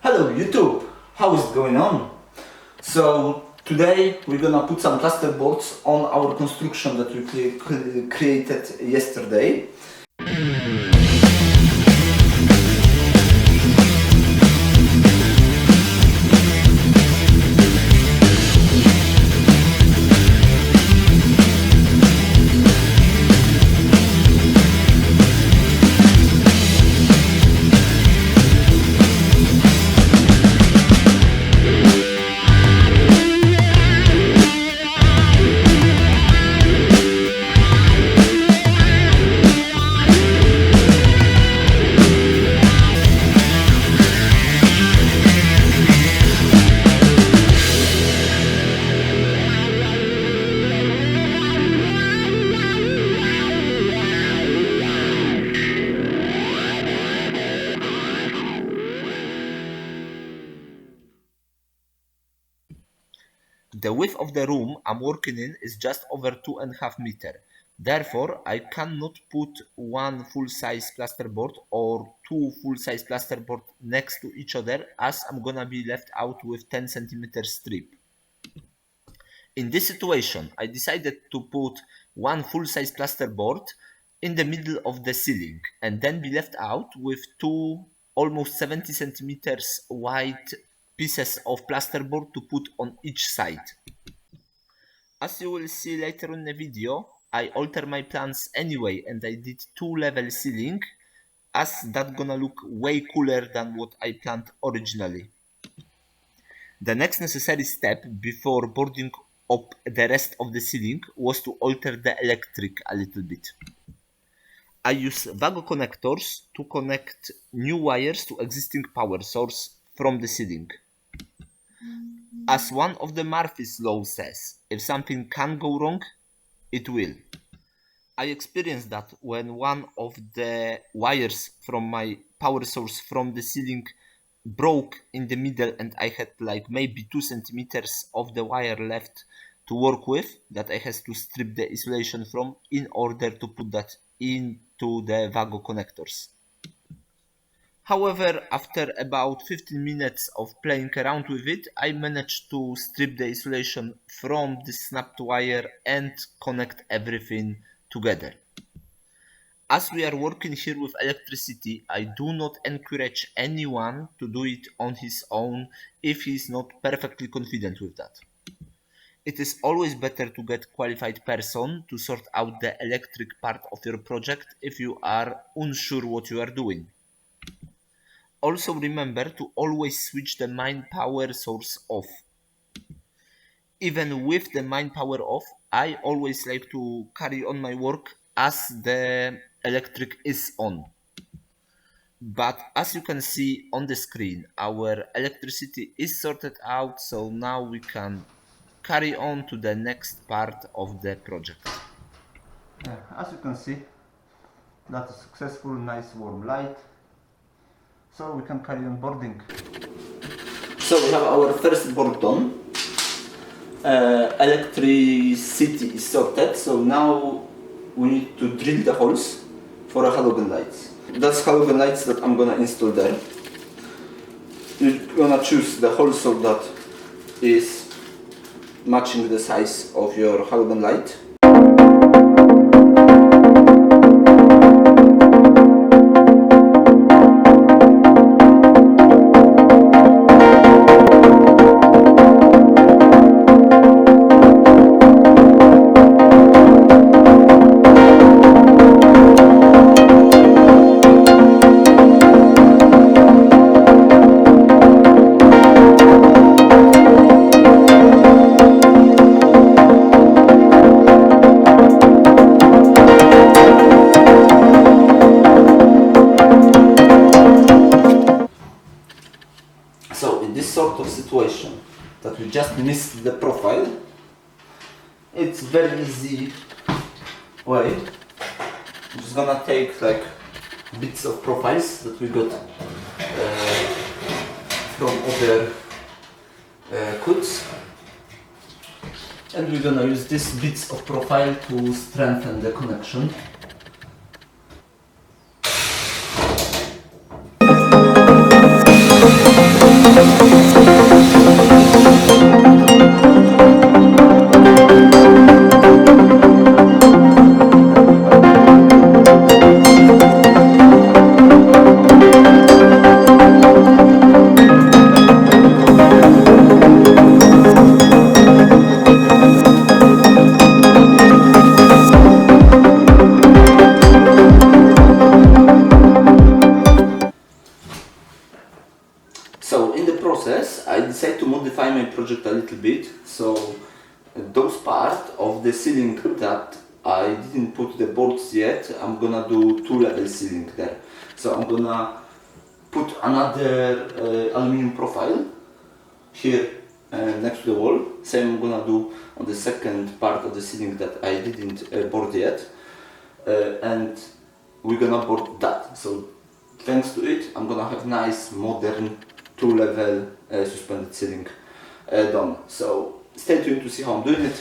Hello YouTube, how is it going on? So today we're gonna put some plaster boards on our construction that we created yesterday. The width of the room I'm working in is just over 2.5 meters. Therefore, I cannot put one full-size plasterboard or two full-size plasterboard next to each other, as I'm gonna be left out with 10 cm strip. In this situation, I decided to put one full-size plasterboard in the middle of the ceiling and then be left out with two almost 70 centimeters wide pieces of plasterboard to put on each side. As you will see later in the video, I altered my plans anyway and I did two-level ceiling, as that's gonna look way cooler than what I planned originally. The next necessary step before boarding up the rest of the ceiling was to alter the electric a little bit. I use Vago connectors to connect new wires to existing power source from the ceiling. As one of the Murphy's law says, if something can go wrong, it will. I experienced that when one of the wires from my power source from the ceiling broke in the middle and I had like maybe 2 centimeters of the wire left to work with, that I had to strip the insulation from in order to put that into the Vago connectors. However, after about 15 minutes of playing around with it, I managed to strip the insulation from the snapped wire and connect everything together. As we are working here with electricity, I do not encourage anyone to do it on his own if he is not perfectly confident with that. It is always better to get a qualified person to sort out the electric part of your project if you are unsure what you are doing. Also remember to always switch the main power source off. Even with the main power off, I always like to carry on my work as the electric is on. But as you can see on the screen, our electricity is sorted out, so now we can carry on to the next part of the project. As you can see, that's a successful, nice warm light. So we can carry on boarding. So we have our first board done. Electricity is sorted, so now we need to drill the holes for halogen lights. That's halogen lights that I'm gonna install there. You're gonna choose the hole so that is matching the size of your halogen light. Sort of situation that we just missed the profile, it's very easy way. I'm just gonna take like bits of profiles that we got from other cuts, and we're gonna use these bits of profile to strengthen the connection. So in the process, I decided to modify my project a little bit. So those part of the ceiling that I didn't put the boards yet, I'm gonna do 2-level ceiling there. So I'm gonna put another aluminum profile here next to the wall. Same I'm gonna do on the second part of the ceiling that I didn't board yet. And we're gonna board that. So thanks to it, I'm gonna have nice modern 2-level suspended ceiling done. So stay tuned to see how I'm doing it.